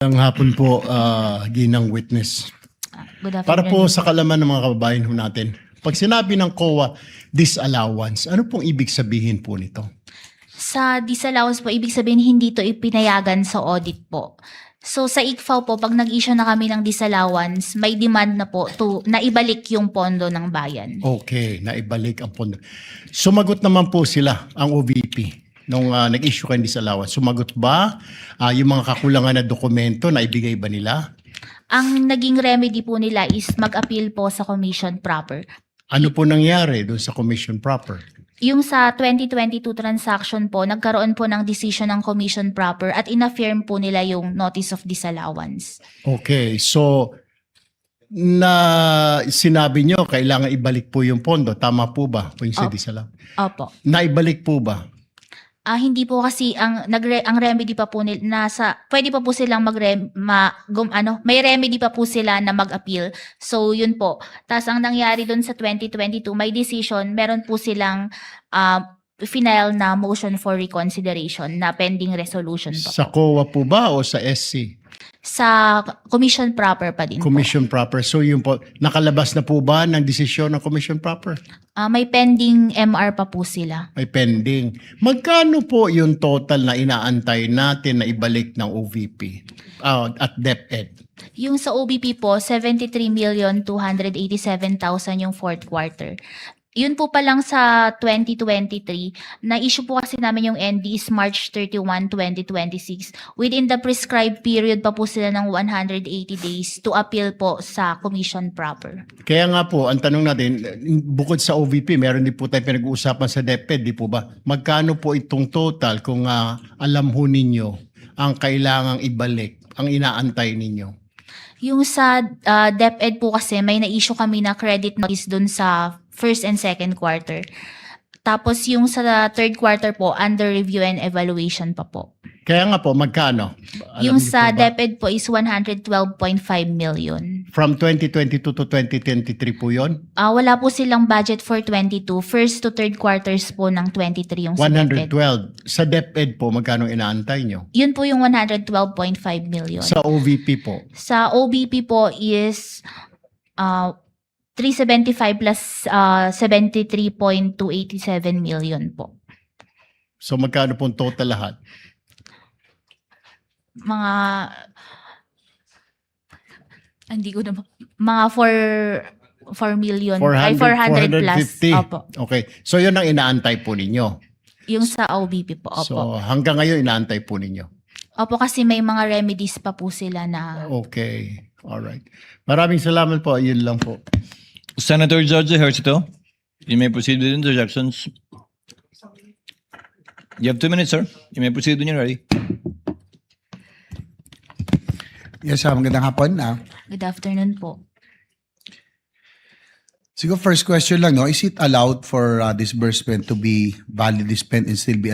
Ang hapon po, ginang witness. Good Para po afternoon. sa kalaman ng mga kababayan ho natin, pag sinabi ng COA disallowance, ano pong ibig sabihin po nito? Sa disallowance po, ibig sabihin hindi to ipinayagan sa audit po. So sa ICFAO po, pag nag-issue na kami ng disallowance, may demand na po to naibalik yung pondo ng bayan. Okay, naibalik ang pondo. Sumagot naman po sila, ang OVP, nung nag-issue kayo ng disallowance. Sumagot ba yung mga kakulangan na dokumento na ibigay ba nila? Ang naging remedy po nila is mag-appeal po sa commission proper. Ano po nangyari doon sa commission proper? Yung sa 2022 transaction po, nagkaroon po ng decision ng commission proper at inaffirm po nila yung notice of disallowance. Okay, so na sinabi nyo kailangan ibalik po yung pondo. Tama po ba? Kung sa disallowance. Opo. Naibalik po ba? Hindi po kasi ang remedy pa po nila pwede pa po silang may remedy pa po sila na mag-appeal. So yun po. Tapos ang nangyari doon sa 2022, may decision, meron po silang final na motion for reconsideration na pending resolution pa. Sa COA po ba o sa SC? Sa commission proper pa din Commission proper. So yun po, nakalabas na po ba ng desisyon ng commission proper? po. May pending MR pa po sila. May pending. Magkano po yung total na inaantay natin na ibalik ng OVP at DepEd? Yung sa OBP po, 73,287,000 yung fourth quarter. Yun po pa lang sa 2023, na-issue po kasi namin yung ND is March 31, 2026. Within the prescribed period pa po sila ng 180 days to appeal po sa commission proper. Kaya nga po, ang tanong natin, bukod sa OVP, meron din po tayo pinag-uusapan sa DepEd, di po ba? Magkano po itong total kung alam ho ninyo ang kailangang ibalik, ang inaantay ninyo? Yung sa DepEd po kasi may na-issue kami na credit notice dun sa first and second quarter. Tapos yung sa third quarter po, under review and evaluation pa po. Kaya nga po, magkano? Yung niyo sa po ba? DepEd po is 112.5 million. From 2022 to 2023 po yun? Wala po silang budget for 22. First to third quarters po ng 23 yung sa DepEd. 112. Sa DepEd po, magkano inaantay nyo? Yun po yung 112.5 million. Sa OVP po? Sa OBP po is 375 plus 73.287 million po. So magkano pong total lahat? Hindi ko na mga 4 million, 400, 400 plus. 450. Opo. Okay. So yun ang inaantay po ninyo. Yung sa OBP po, opo. So hanggang ngayon inaantay po ninyo. Opo, kasi may mga remedies pa po sila na... Okay. Alright. Maraming salamat po. Yun lang po. Senator George Ejercito, you may proceed with interjections. You have 2 minutes, sir. You may proceed when you're ready. Yes, magandang hapon. Good afternoon po. Siguro first question lang, no? Is it allowed for disbursement to be validly spent and still be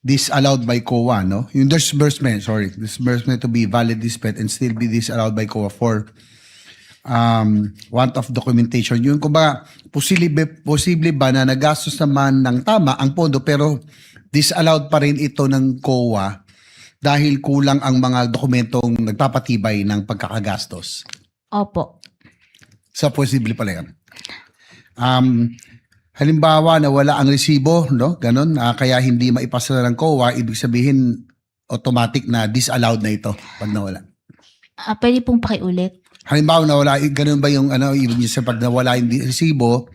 disallowed by COA, no? Yung disbursement to be validly spent and still be disallowed by COA for want of documentation. Yung kumbaga, posible ba na nagastos naman ng tama ang pondo pero disallowed pa rin ito ng COA dahil kulang ang mga dokumentong nagpapatibay ng pagkakagastos? Opo. So, posible pala yan. Halimbawa, nawala ang resibo, no? Ganon, kaya hindi maipasa ng COA, ibig sabihin, automatic na disallowed na ito pag nawala. Pwede pong pakiulit. Halimbawa, nawala, ganun ba yung, ibig sabihin, pag nawala yung resibo,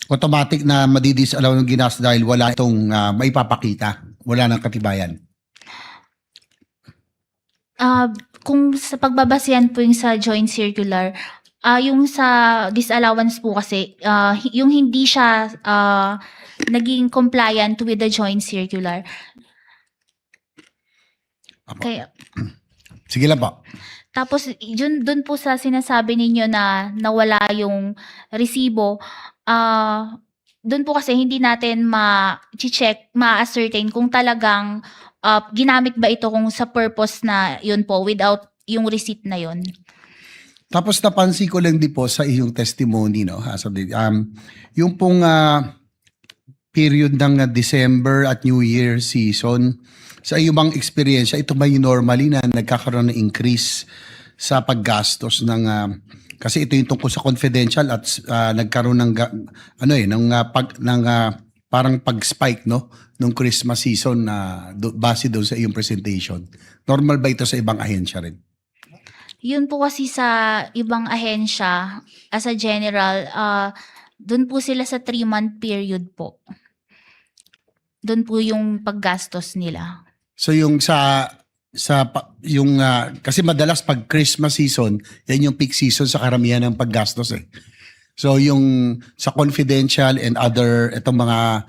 automatic na madidisallow ng ginastos dahil wala itong maipapakita, wala ng katibayan. Kung sa pagbabasihan po yung sa joint circular, yung sa disallowance po kasi, yung hindi siya naging compliant with the joint circular. Kaya, Sige lang po. tapos dun po sa sinasabi ninyo na nawala yung resibo, dun po kasi hindi natin ma-check, ma-ascertain kung talagang ginamit ba ito kung sa purpose na yun po without yung receipt na yun. Tapos napansin ko lang din po sa iyong testimony, no? Yung pong period ng December at New Year season, Sa iyong bang experience, ito ba yung normally na nagkakaroon ng increase sa paggastos ng kasi ito yung tungkol sa confidential at nagkaroon ng parang pag-spike no nung Christmas season na base doon sa iyong presentation. Normal ba ito sa ibang ahensya rin? Yun po kasi sa ibang ahensya, as a general, doon po sila sa 3-month period po. Doon po yung paggastos nila. So yung kasi madalas pag Christmas season, yan yung peak season sa karamihan ng paggastos eh. So yung sa confidential and other itong mga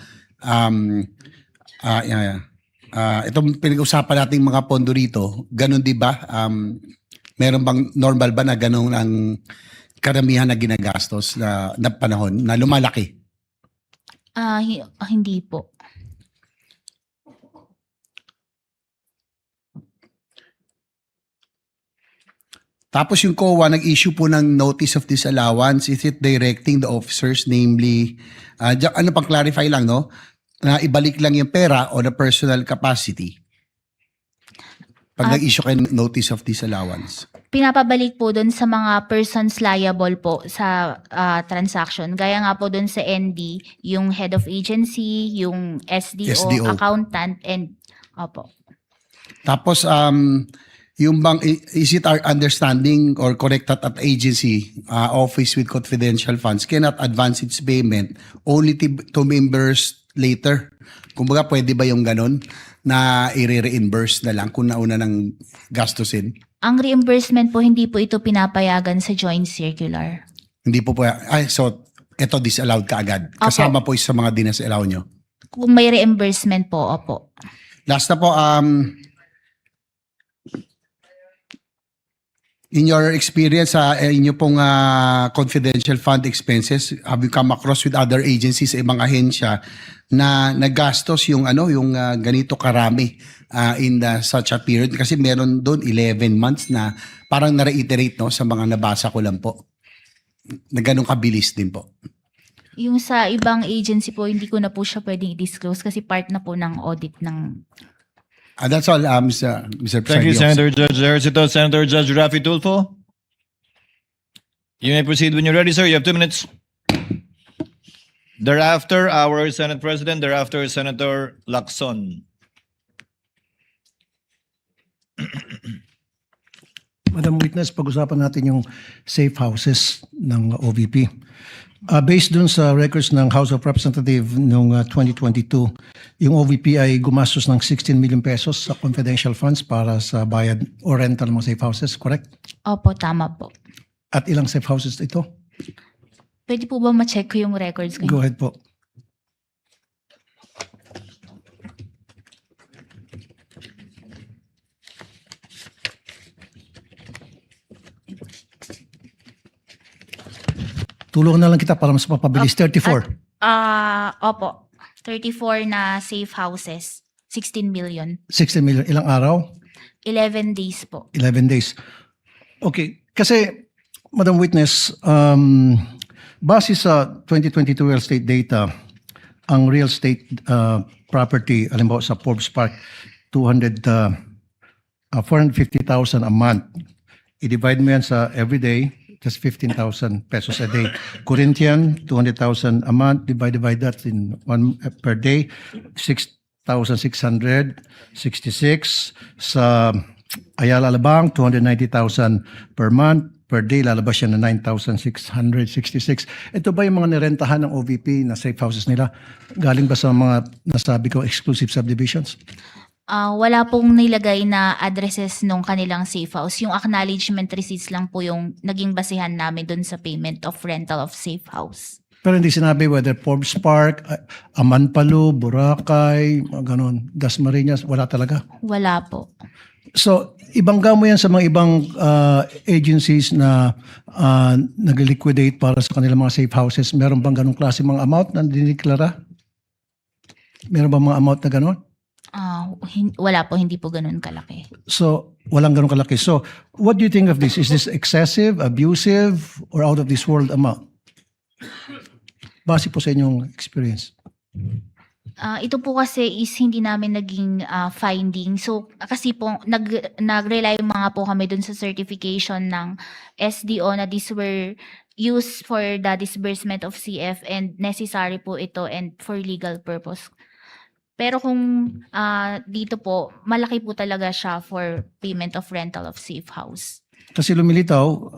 itong pinag-usapan nating mga pondo rito, ganun 'di ba? Meron bang normal ba na ganun ang karamihan na ginagastos na panahon na lumalaki? Hindi po. Tapos yung COA nag-issue po ng notice of disallowance. Is it directing the officers, namely, ano pang clarify lang, no? Na ibalik lang yung pera o the personal capacity? Pag nag-issue kayo ng notice of disallowance. Pinapabalik po doon sa mga persons liable po sa transaction. Gaya nga po doon sa ND, yung head of agency, yung SDO. Accountant, and opo. Tapos, yung bang, is it our understanding or correct that agency, office with confidential funds cannot advance its payment only to members later? Kumbaga, pwede ba yung ganun na i-reimburse na lang kung nauna ng gastusin? Ang reimbursement po, hindi po ito pinapayagan sa joint circular. Hindi po so ito disallowed ka agad. Kasama po sa mga disallow nyo. Kung may reimbursement po, opo. Last na po, in your experience sa inyo pong confidential fund expenses, have you come across with other agencies sa ibang ahensya na nagastos yung ganito karami in such a period? Kasi meron doon 11 months na parang na-reiterate no sa mga nabasa ko lang po. Na ganun kabilis din po. Yung sa ibang agency po, hindi ko na po siya pwedeng i-disclose kasi part na po ng audit ng... That's all, Mr. Thank you, Presiding Senator Judge Ejercito. Senator Judge Raffy Tulfo. You may proceed when you're ready, sir. You have 2 minutes. Thereafter, our Senate President. Thereafter, Senator Lacson. Madam Witness, pag-usapan natin yung safe houses ng OVP. Based dun sa records ng House of Representatives noong 2022, yung OVP ay gumastos ng 16 million pesos sa confidential funds para sa bayad o rental ng mga safe houses, correct? Opo, tama po. At ilang safe houses ito? Pwede po ba ma-check ko yung records ko? Go ahead po. Tulungan na lang kita para mas mapabilis. 34. Opo. 34 na safe houses. 16 million. 16 million. Ilang araw? 11 days po. 11 days. Okay. Kasi, Madam Witness, base sa 2022 real estate data, ang real estate property, alimbawa sa Forbes Park, 450,000 a month. I-divide mo yan sa everyday, just 15,000 pesos a day. Corinthian, 200,000 a month. Divide that in one per day, 6,666. Sa Ayala Alabang, 290,000 per month. Per day, lalabas siya na 9,666. Ito ba yung mga nirentahan ng OVP na safe houses nila? Galing ba sa mga nasabi ko exclusive subdivisions? Wala pong nilagay na addresses nung kanilang safe house. Yung acknowledgement receipts lang po yung naging basihan namin dun sa payment of rental of safe house. Pero hindi sinabi whether Forbes Park, Amanpalu, Boracay, ganon, Dasmariñas, wala talaga. Wala po. So, ibangga mo yan sa mga ibang agencies na nag-liquidate para sa kanilang mga safe houses. Meron bang ganong klase mga amount na diniklara? Meron bang mga amount na ganon? Wala po, hindi po ganun kalaki. So, walang ganong kalaki. So, what do you think of this? Is this excessive, abusive, or out of this world amount? Base po sa inyong experience. Ito po kasi is hindi namin naging finding. So kasi po nag-rely mga po kami dun sa certification ng SDO na these were used for the disbursement of CF and necessary po ito and for legal purpose. Pero kung dito po, malaki po talaga siya for payment of rental of safe house. Kasi lumilitaw,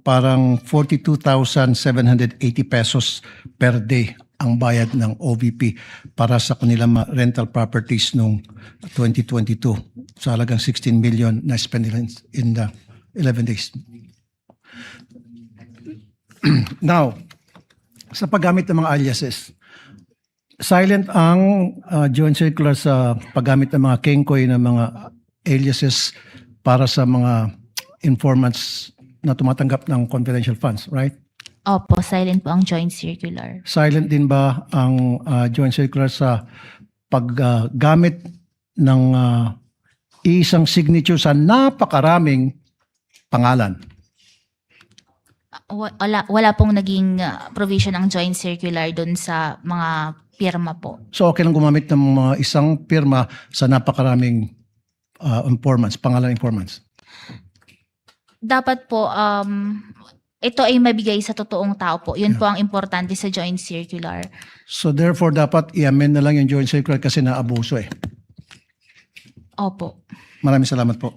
parang 42,780 pesos per day ang bayad ng OVP para sa kanilang rental properties noong 2022. Sa halagang 16 million na spend nila in the 11 days. Now, sa paggamit ng mga aliases, silent ang joint circular sa paggamit ng mga kengkoy na mga aliases para sa mga informants na tumatanggap ng confidential funds, right? Opo, silent po ang joint circular. Silent din ba ang joint circular sa paggamit ng isang signature sa napakaraming pangalan? Wala pong naging provision ng joint circular doon sa mga pirma po. So okay lang gumamit ng mga isang pirma sa napakaraming informants, pangalan informants? Dapat po, ito ay mabigay sa totoong tao po. Yun po ang importante sa joint circular. So therefore, dapat i-amend na lang yung joint circular kasi naabuso eh. Opo. Maraming salamat po.